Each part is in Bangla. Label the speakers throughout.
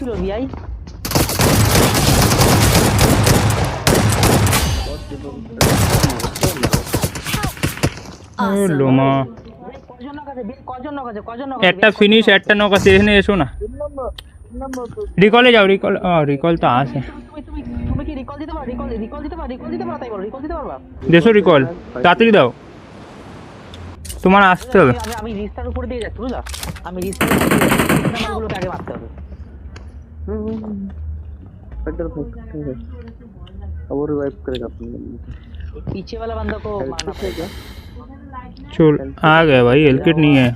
Speaker 1: ছিল ভিআই
Speaker 2: লোমা একটা ফিনিশ একটা নক আছে এখানে এসো না রিকলে যাও রিকল রিকল তো আসে
Speaker 1: তুমি কি রিকল দিতে পারো রিকল দিতে পারো তাই বলো রিকল দিতে পারবা
Speaker 2: দেশো রিকল তাড়াতাড়ি দাও তোমার আসতে হবে
Speaker 1: আমি রিস্টার উপরে দিয়ে যাচ্ছি বুঝলা আমি রিস্টার নাম্বারগুলোকে আগে মারতে হবে
Speaker 3: और रिवाइव करेगा अपने
Speaker 1: पीछे वाला बंदा को मारना पड़ेगा
Speaker 2: चल आ गया भाई हेलकिट नहीं है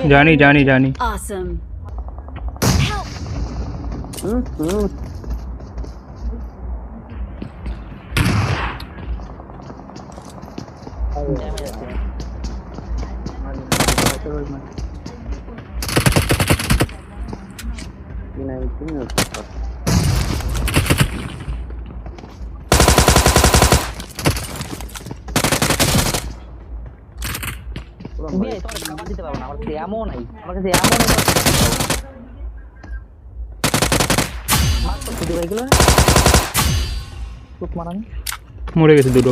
Speaker 2: जानी जानी जानी
Speaker 4: Awesome.
Speaker 2: মরে গেছে দুটো